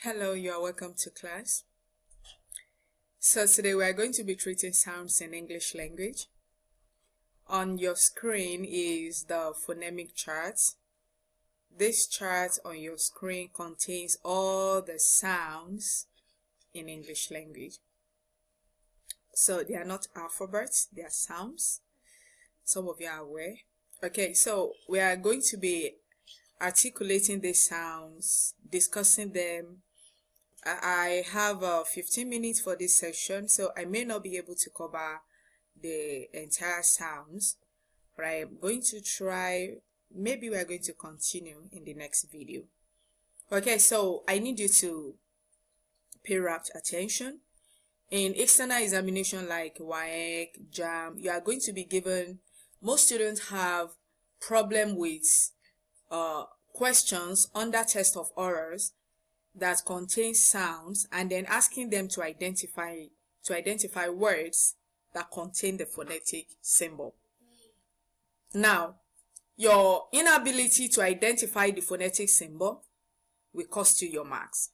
Hello, you are welcome to class. So today we are going to be treating sounds in English language. On your screen is the phonemic chart. This chart on your screen contains all the sounds in English language. So they are not alphabets, they are sounds. Some of you are aware. Okay, so we are going to be articulating these sounds, discussing them. I have 15 minutes for this session, so I may not be able to cover the entire sounds, but I am going to try. Maybe we are going to continue in the next video. Okay, so I need you to pay rapt attention. In external examination like WAEC, JAM, you are going to be given, most students have problem with questions under test of orals that contain sounds and then asking them to identify words that contain the phonetic symbol. Now, your inability to identify the phonetic symbol will cost you your marks.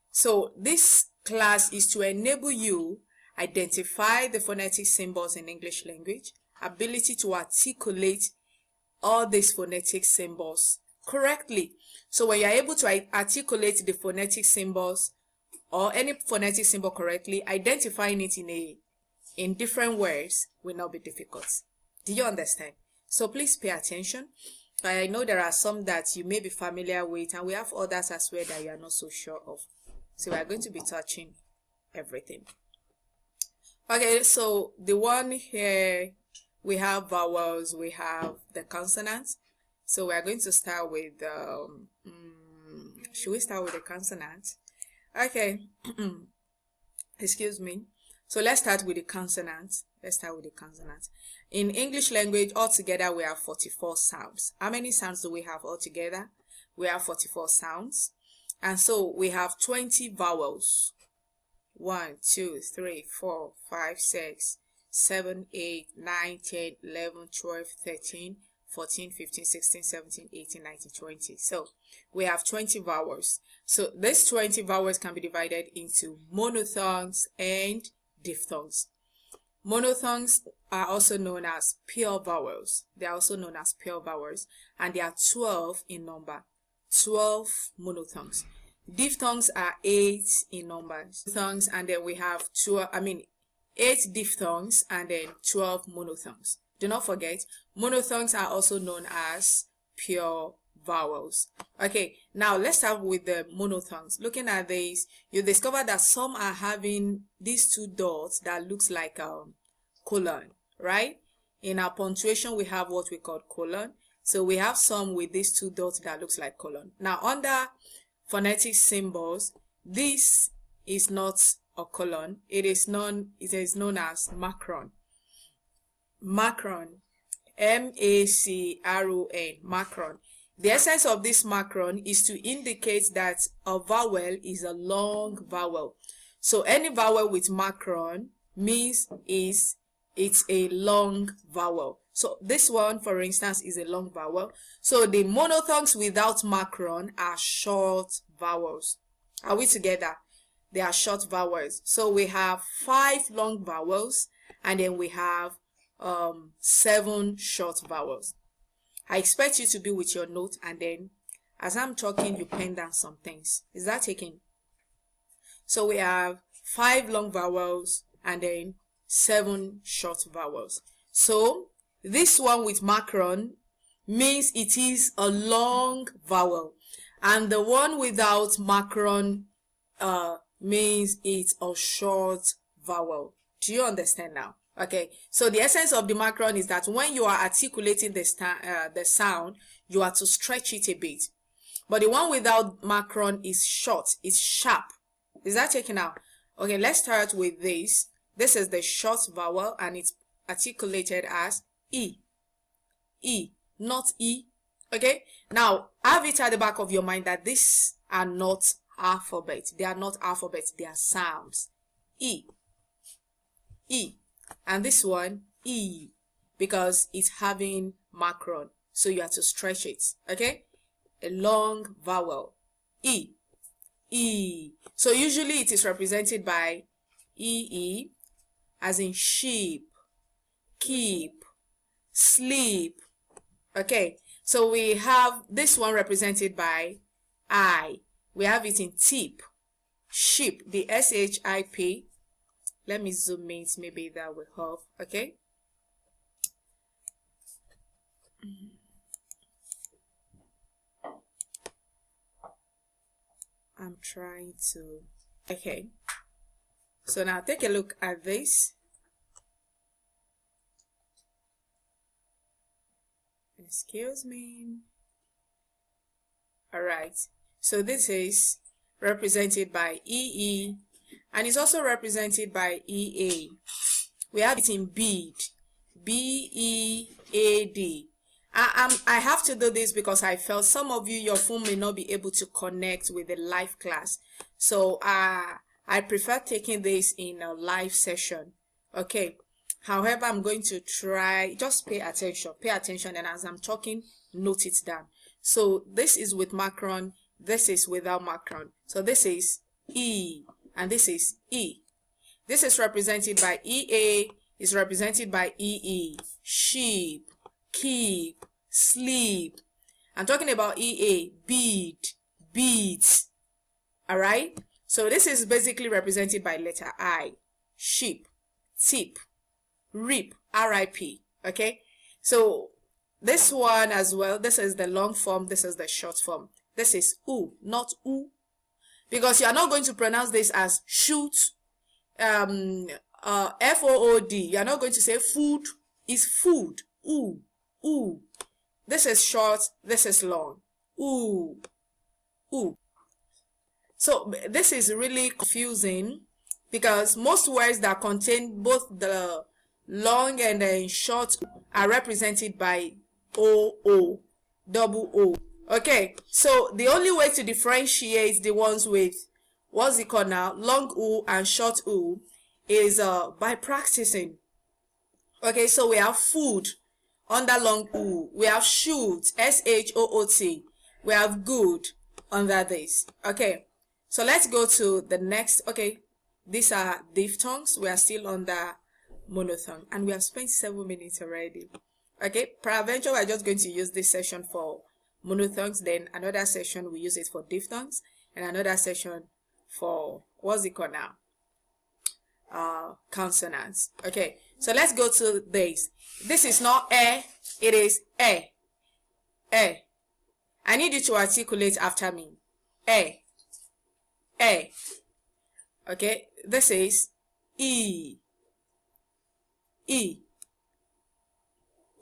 So this class is to enable you identify the phonetic symbols in English language, ability to articulate all these phonetic symbols correctly. So when you are able to articulate the phonetic symbols or any phonetic symbol correctly, identifying it in different words will not be difficult. Do you understand? So please pay attention. I know there are some that you may be familiar with, and we have others as well that you are not so sure of. So we are going to be touching everything. Okay, so the one here, we have vowels, we have the consonants. So we are going to start with, should we start with the consonant? Okay, excuse me. So let's start with the consonant. In English language, altogether, we have 44 sounds. How many sounds do we have altogether? We have 44 sounds. And so we have 20 vowels. 1, 2, 3, 4, 5, 6, 7, 8, 9, 10, 11, 12, 13, 14, 15, 16, 17, 18, 19, 20. So we have 20 vowels. So these 20 vowels can be divided into monophthongs and diphthongs. Monophthongs are also known as pure vowels. They are also known as pure vowels, and there are 12 in number. 12 monophthongs. Diphthongs are 8 in numbers. Diphthongs, and then we have 8 diphthongs and then 12 monophthongs. Do not forget, monophthongs are also known as pure vowels. Okay, now let's start with the monophthongs. Looking at these, you discover that some are having these two dots that looks like a colon, right? In our punctuation, we have what we call colon. So we have some with these two dots that looks like colon. Now, under phonetic symbols, this is not a colon. It is known as macron. Macron, M-A-C-R-O-N, macron. The essence of this macron is to indicate that a vowel is a long vowel. So any vowel with macron means it's a long vowel. So this one, for instance, is a long vowel. So the monophthongs without macron are short vowels. Are we together? They are short vowels. So we have 5 long vowels, and then we have 7 short vowels. I expect you to be with your note, and then as I'm talking, you pen down some things. Is that taken? So we have 5 long vowels and then 7 short vowels. So this one with macron means it is a long vowel, and the one without macron means it's a short vowel. Do you understand now? Okay, so the essence of the macron is that when you are articulating the sound, you are to stretch it a bit. But the one without macron is short, it's sharp. Is that taken out? Okay, let's start with this. This is the short vowel, and it's articulated as E. E, not E. Okay, now have it at the back of your mind that these are not alphabets. They are not alphabets, they are sounds. E. E. And this one, E, because it's having macron. So you have to stretch it. Okay? A long vowel. E. E. So usually it is represented by EE, as in sheep, keep, sleep. Okay, so we have this one represented by I. We have it in tip, sheep, the SHIP. Let me zoom in, maybe that will help. Okay. I'm trying to. Okay. So now take a look at this. Excuse me. All right. So this is represented by EE, and it's also represented by EA. We have it in bead, BEAD. I have to do this because I felt some of you, your phone may not be able to connect with the live class. So I prefer taking this in a live session. Okay. However, I'm going to try, just pay attention, and as I'm talking, note it down. So this is with macron, this is without macron. So this is E, and this is E. This is represented by EA, is represented by EE, sheep, keep, sleep. I'm talking about EA, bead, beads. All right. So this is basically represented by letter I, sheep, tip, rip, RIP. Okay. So this one as well, this is the long form, this is the short form. This is oo, not oo, because you are not going to pronounce this as shoot, FOOD. You are not going to say food. Is food. Ooh, ooh. This is short, this is long. Ooh, ooh. So this is really confusing because most words that contain both the long and the short are represented by OO, double O. Okay, so the only way to differentiate the ones with, what's it called now, long O and short O, is by practicing. Okay, so we have food under long O. We have shoot, SHOOT. We have good under this. Okay, so let's go to the next. Okay, these are diphthongs. We are still under monophthong, and we have spent 7 minutes already. Okay, peradventure we're just going to use this session for monophthongs, then another session we use it for diphthongs, and another session for, what's it called now, consonants. Okay, so let's go to this. This is not it is I need you to articulate after me. Okay, this is E,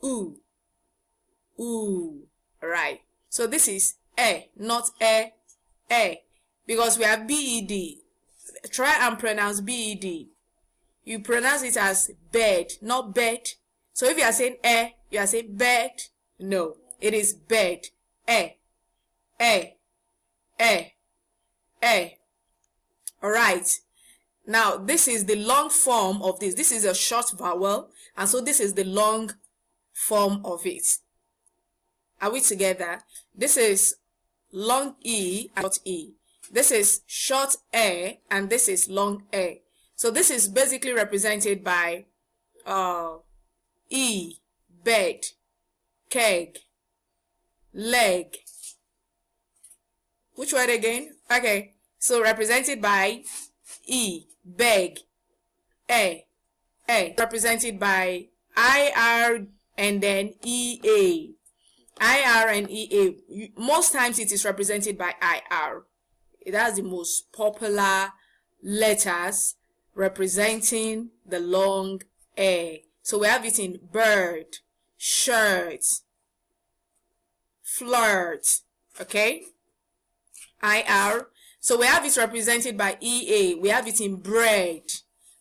oo, ooh. Right, so this is not because we have BED. Try and pronounce BED. You pronounce it as bed, not bed. So if you are saying you are saying bed. No, it is bed. All right. Now this is the long form of this. This is a short vowel, and so this is the long form of it. Are we together? This is long E and short E. This is short A and this is long A. So this is basically represented by E, bed, keg, leg. Which word again? Okay, so represented by E, beg, A, represented by IR and then EA. IR and EA. Most times it is represented by IR. It has the most popular letters representing the long A. So we have it in bird, shirt, flirt. Okay, IR. So we have it represented by EA. We have it in bread.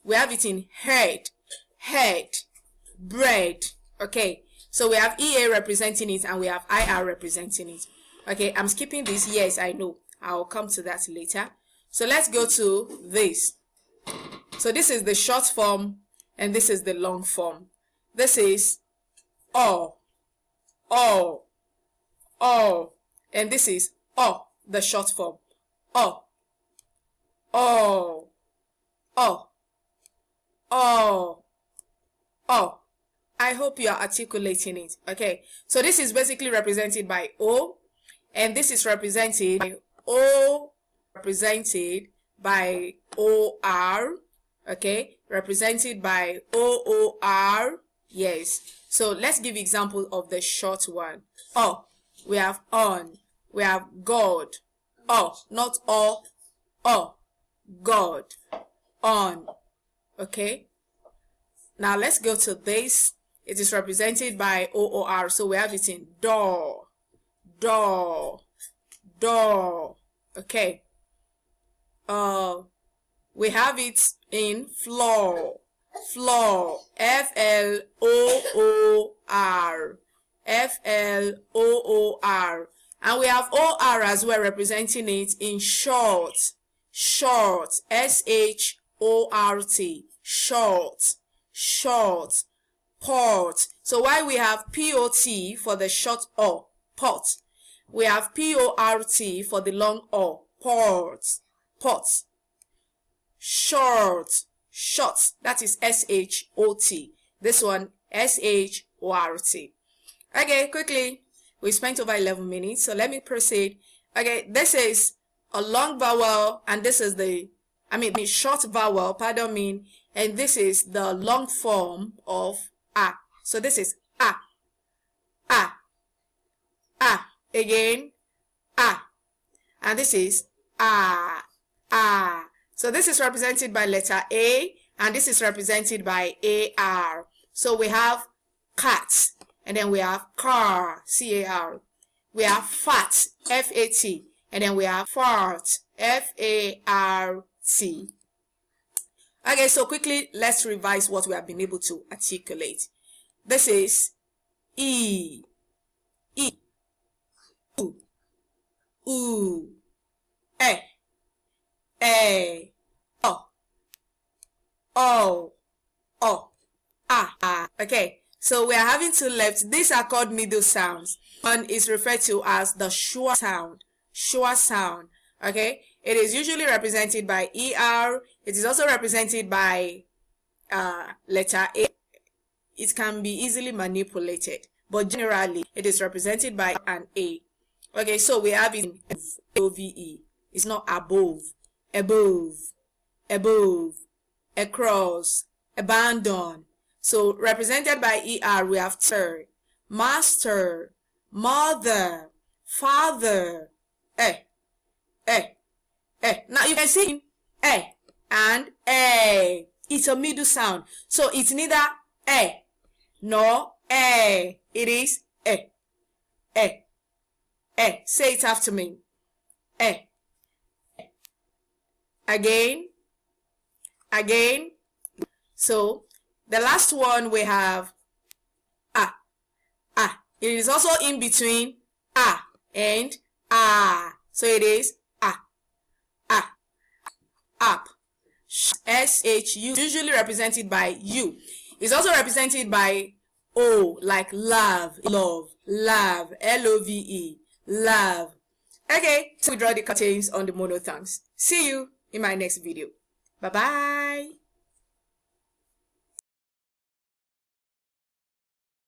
We have it in head, bread. Okay, so we have EA representing it and we have IR representing it. Okay, I'm skipping this. Yes, I know. I'll come to that later. So let's go to this. So this is the short form and this is the long form. This is and this is the short form. oh, oh, oh, oh. I hope you are articulating it. Okay, so this is basically represented by O, and this is represented by O, represented by OR, okay, represented by OOR. Yes, so let's give example of the short one. Oh, we have on, we have God. Oh, not all. Oh, God, on. Okay, now let's go to this. It is represented by OOR, so we have it in door, door, door. Okay, we have it in floor, floor, FLOOR, FLOOR. And we have OR as well, representing it in short, short, SHORT, short, short, port. So while we have POT for the short O, pot, we have PORT for the long O, port, pot. Short, short, that is SHOT. This one, SHORT. Okay, quickly, we spent over 11 minutes, so let me proceed. Okay, this is a long vowel, and this is the, short vowel, pardon me, and this is the long form of A. So this is A, A, A, again, A, and this is A, A. So this is represented by letter A, and this is represented by AR. So we have cat, and then we have car, CAR. We have fat, FAT, and then we have fart, FART. Okay, so quickly, let's revise what we have been able to articulate. This is E, E, U, U, A, O, A. Okay, so we are having two left. These are called middle sounds. One is referred to as the sure sound. Sure sound. Okay, it is usually represented by ER. It is also represented by letter A. It can be easily manipulated, but generally it is represented by an A. Okay, so we have it in OVE. It's not above, above, above, across, abandon. So represented by ER, we have sir, master, mother, father. Now you can see A and A. It's a middle sound. So it's neither A nor A. It is A. A. A. Say it after me. A. Again. Again. So the last one we have A. A. It is also in between A and A. So it is A. A. Up. SHU. Usually represented by U. It's also represented by O, like love, love, love, LOVE, love. Okay, so we draw the curtains on the monotongues. See you in my next video. Bye-bye.